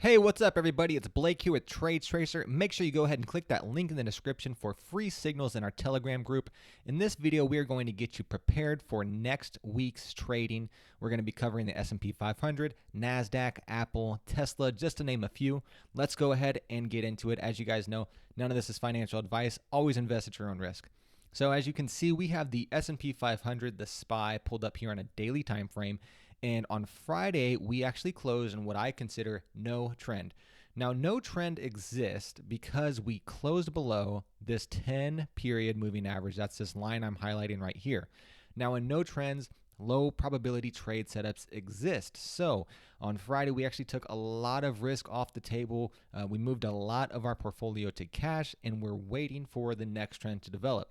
Hey, what's up, everybody? It's Blake here with Trades Tracer. Make sure you go ahead and click that link in the description for free signals in our Telegram group. In this video, we are going to get you prepared for next week's trading. We're going to be covering the S&P 500, NASDAQ, Apple, Tesla, just to name a few. Let's go ahead and get into it. As you guys know, none of this is financial advice. Always invest at your own risk. So as you can see, we have the S&P 500, the SPY, pulled up here on a daily time frame. And on Friday, we actually closed in what I consider no trend. Now, no trend exists because we closed below this 10-period moving average. That's this line I'm highlighting right here. Now, in no trends, low probability trade setups exist. So on Friday, we actually took a lot of risk off the table. We moved a lot of our portfolio to cash, and we're waiting for the next trend to develop.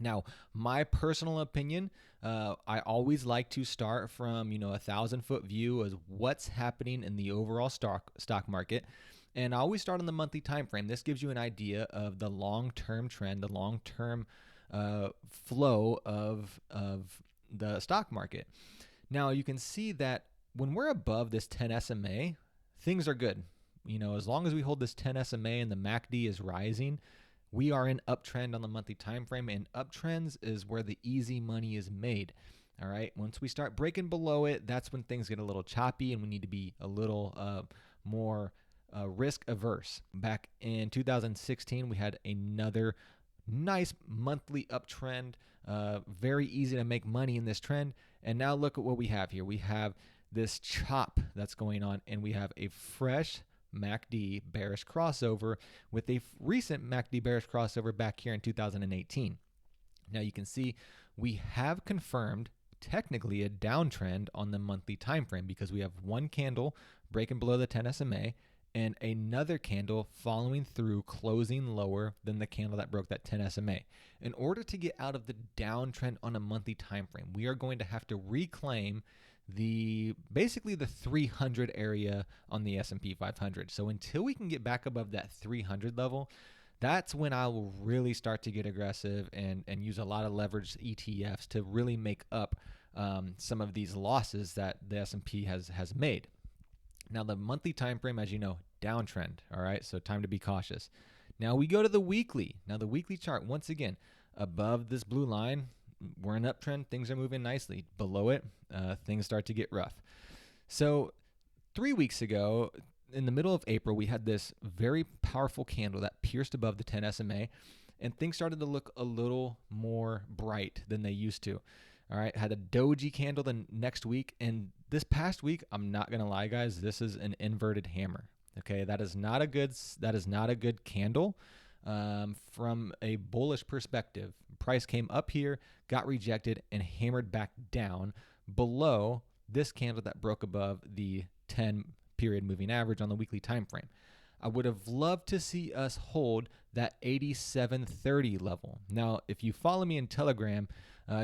Now, my personal opinion, I always like to start from, a 1,000-foot view as what's happening in the overall stock market. And I always start on the monthly time frame. This gives you an idea of the long-term trend, the long-term flow of the stock market. Now, you can see that when we're above this 10 SMA, things are good. As long as we hold this 10 SMA and the MACD is rising, we are in uptrend on the monthly time frame, and uptrends is where the easy money is made. All right. Once we start breaking below it, that's when things get a little choppy, and we need to be a little more risk averse. Back in 2016, we had another nice monthly uptrend. Very easy to make money in this trend. And now look at what we have here. We have this chop that's going on, and we have a fresh MACD bearish crossover with a recent MACD bearish crossover back here in 2018. Now you can see we have confirmed technically a downtrend on the monthly time frame because we have one candle breaking below the 10 SMA and another candle following through, closing lower than the candle that broke that 10 SMA. In order to get out of the downtrend on a monthly time frame, we are going to have to reclaim basically the 300 area on the S&P 500. So until we can get back above that 300 level, that's when I will really start to get aggressive and use a lot of leveraged ETFs to really make up some of these losses that the S&P has made. Now, the monthly time frame, as you know, downtrend. All right, so time to be cautious. Now we go to the weekly. Now the weekly chart, once again, above this blue line, we're in uptrend. Things are moving nicely. Below it, things start to get rough. So 3 weeks ago, in the middle of April, we had this very powerful candle that pierced above the 10 SMA, and things started to look a little more bright than they used to. All right, had a doji candle the next week, and this past week, I'm not gonna lie, guys, this is an inverted hammer. Okay, that is not a good candle. From a bullish perspective, price came up here, got rejected, and hammered back down below this candle that broke above the 10-period moving average on the weekly time frame. I would have loved to see us hold that 87.30 level. Now, if you follow me in Telegram,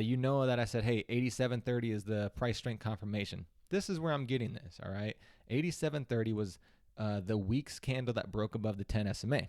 you know that I said, hey, 87.30 is the price strength confirmation. This is where I'm getting this, all right? 87.30 was the week's candle that broke above the 10 SMA.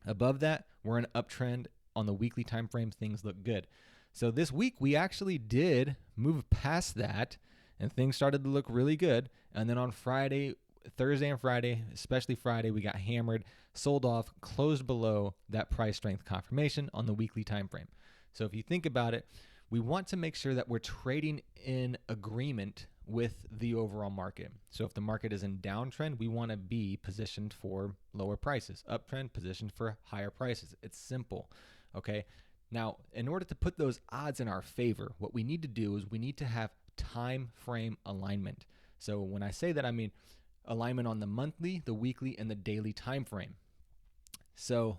Above that, we're in uptrend. On the weekly time frame, things look good. So this week, we actually did move past that, and things started to look really good. And then on Thursday and Friday, especially Friday, we got hammered, sold off, closed below that price strength confirmation on the weekly time frame. So if you think about it, we want to make sure that we're trading in agreement with the overall market. So if the market is in downtrend, we want to be positioned for lower prices. Uptrend, positioned for higher prices. It's simple, okay? Now, in order to put those odds in our favor, what we need to do is we need to have time frame alignment. So when I say that, I mean alignment on the monthly, the weekly, and the daily time frame. So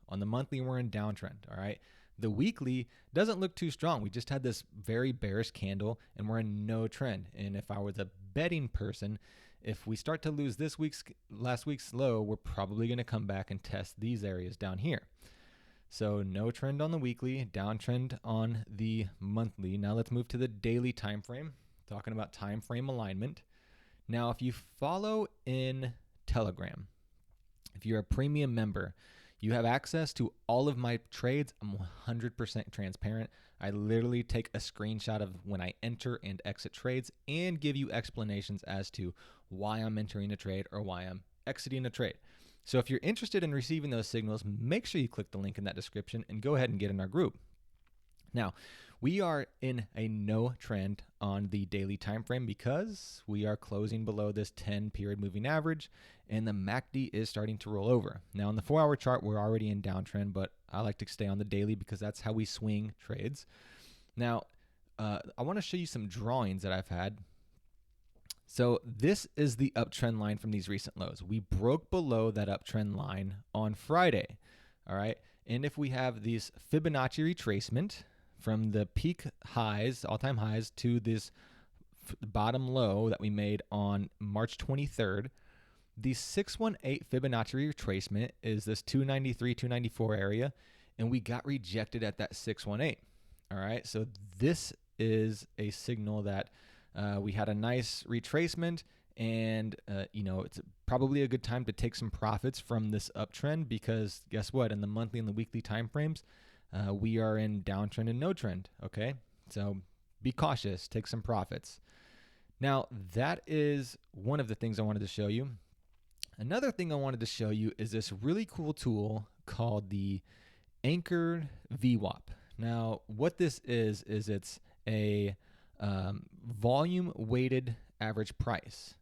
on the monthly, we're in downtrend, all right? The weekly doesn't look too strong. We just had this very bearish candle, and we're in no trend. And if I was a betting person, if we start to lose last week's low, we're probably going to come back and test these areas down here. So no trend on the weekly, downtrend on the monthly. Now let's move to the daily time frame, talking about time frame alignment. Now, if you follow in Telegram, if you're a premium member, You have access to all of my trades. I'm 100% transparent. I literally take a screenshot of when I enter and exit trades and give you explanations as to why I'm entering a trade or why I'm exiting a trade. So if you're interested in receiving those signals, make sure you click the link in that description and go ahead and get in our group. Now, we are in a no trend on the daily time frame because we are closing below this 10 period moving average and the MACD is starting to roll over. Now, on the 4-hour chart, we're already in downtrend, but I like to stay on the daily because that's how we swing trades. Now, I want to show you some drawings that I've had. So this is the uptrend line from these recent lows. We broke below that uptrend line on Friday, all right? And if we have these Fibonacci retracement from the peak highs, all-time highs, to this bottom low that we made on March 23rd, the 618 Fibonacci retracement is this 293, 294 area, and we got rejected at that 618, all right? So this is a signal that we had a nice retracement, and it's probably a good time to take some profits from this uptrend because guess what? In the monthly and the weekly time frames, we are in downtrend and no trend. Okay, so be cautious, take some profits. Now that is one of the things I wanted to show you. Another thing I wanted to show you is this really cool tool called the Anchored VWAP. Now what this is it's a volume weighted average price.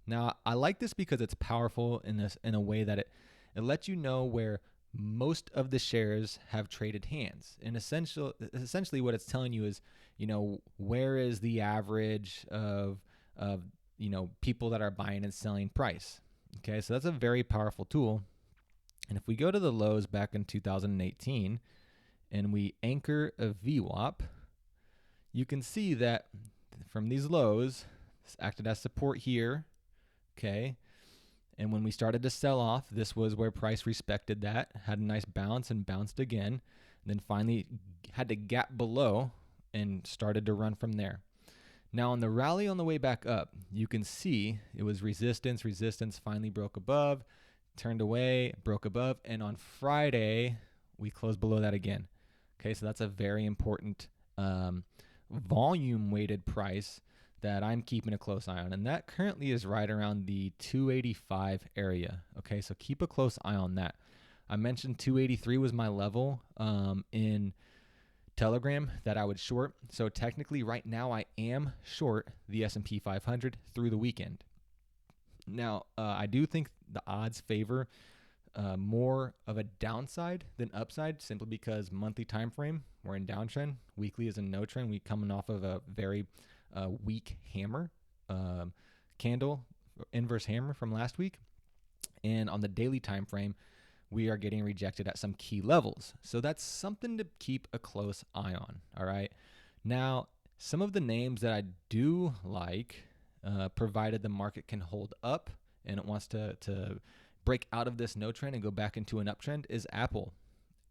Now I like this because it's powerful in a way that it lets you know where most of the shares have traded hands. And essentially what it's telling you is, where is the average of people that are buying and selling price. Okay, so that's a very powerful tool. And if we go to the lows back in 2018 and we anchor a VWAP, you can see that from these lows, this acted as support here, okay? And when we started to sell off, this was where price respected that, had a nice bounce and bounced again, and then finally had to gap below and started to run from there. Now on the rally on the way back up, you can see it was resistance, finally broke above, turned away, broke above, and on Friday, we closed below that again. Okay, so that's a very important volume weighted price that I'm keeping a close eye on, and that currently is right around the 285 area. Okay, so keep a close eye on that. I mentioned 283 was my level in Telegram that I would short. So technically right now I am short the S&P 500 through the weekend. Now I do think the odds favor more of a downside than upside, simply because monthly time frame we're in downtrend, weekly is in no trend. We coming off of a very weak hammer candle, inverse hammer from last week, and on the daily time frame we are getting rejected at some key levels. So that's something to keep a close eye on. All right, now some of the names that I do like, provided the market can hold up and it wants to break out of this no trend and go back into an uptrend, is Apple.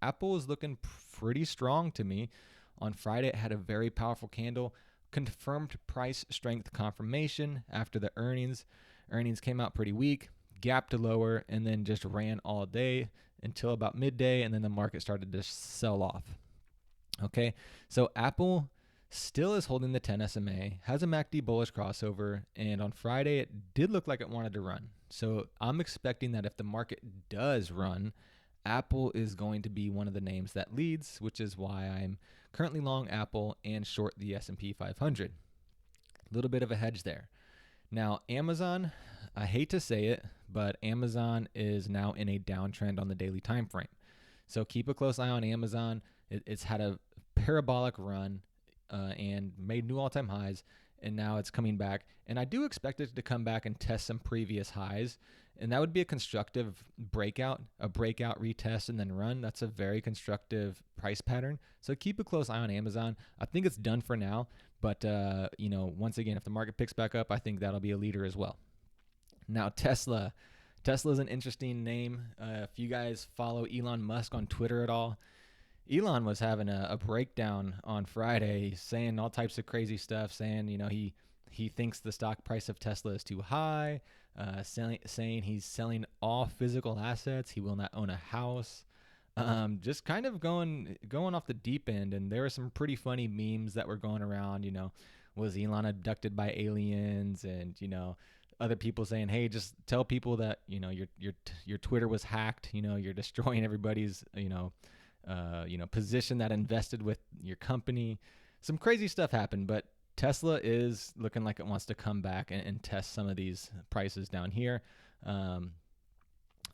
Apple is looking pretty strong to me. On Friday, it had a very powerful candle, confirmed price strength confirmation after the earnings. Earnings came out pretty weak, gapped to lower, and then just ran all day until about midday, and then the market started to sell off. Okay, so Apple still is holding the 10 SMA, has a MACD bullish crossover, and on Friday it did look like it wanted to run. So I'm expecting that if the market does run, Apple is going to be one of the names that leads, which is why I'm currently long Apple and short the S&P 500. A little bit of a hedge there. Now, Amazon, I hate to say it, but Amazon is now in a downtrend on the daily time frame. So keep a close eye on Amazon. It's had a parabolic run and made new all-time highs, and now it's coming back. And I do expect it to come back and test some previous highs, and that would be a constructive breakout, retest, and then run. That's a very constructive price pattern. So keep a close eye on Amazon. I think it's done for now, but once again, if the market picks back up, I think that'll be a leader as well. Now, Tesla. Tesla is an interesting name. If you guys follow Elon Musk on Twitter at all, Elon was having a breakdown on Friday, saying all types of crazy stuff, saying, he thinks the stock price of Tesla is too high, saying he's selling all physical assets. He will not own a house. just kind of going off the deep end. And there were some pretty funny memes that were going around. Was Elon abducted by aliens? And other people saying, hey, just tell people that your Twitter was hacked. You're destroying everybody's position that invested with your company. Some crazy stuff happened, but Tesla is looking like it wants to come back and test some of these prices down here.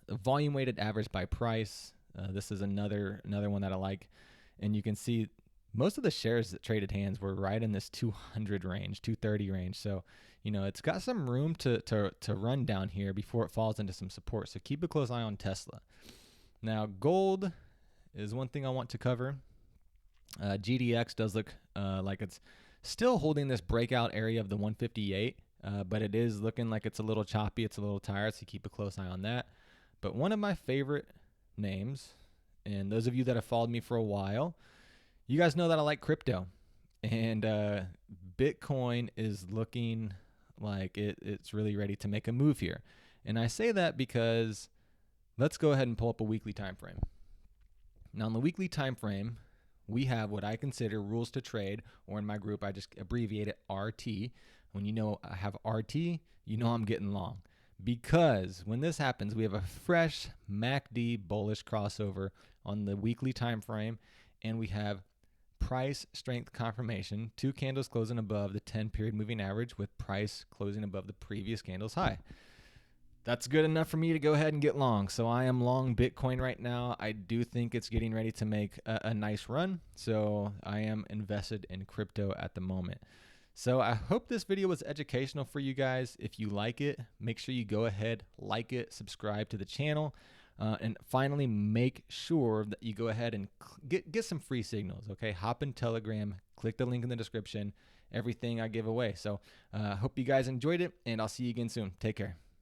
Volume weighted average by price. This is another one that I like, and you can see most of the shares that traded hands were right in this 200 range, 230 range. So it's got some room to run down here before it falls into some support. So keep a close eye on Tesla. Now gold is one thing I want to cover. GDX does look like it's still holding this breakout area of the 158, but it is looking like it's a little choppy. It's a little tired, so keep a close eye on that. But one of my favorite names, and those of you that have followed me for a while, you guys know that I like crypto. And Bitcoin is looking like it's really ready to make a move here. And I say that because let's go ahead and pull up a weekly time frame. Now, on the weekly time frame, we have what I consider rules to trade, or in my group, I just abbreviate it RT. When I have RT, I'm getting long. Because when this happens, we have a fresh MACD bullish crossover on the weekly time frame, and we have price strength confirmation, 2 candles closing above the 10-period moving average with price closing above the previous candle's high. That's good enough for me to go ahead and get long. So I am long Bitcoin right now. I do think it's getting ready to make a nice run. So I am invested in crypto at the moment. So I hope this video was educational for you guys. If you like it, make sure you go ahead, like it, subscribe to the channel. And finally, make sure that you go ahead and get some free signals, okay? Hop in Telegram, click the link in the description, everything I give away. So I hope you guys enjoyed it, and I'll see you again soon. Take care.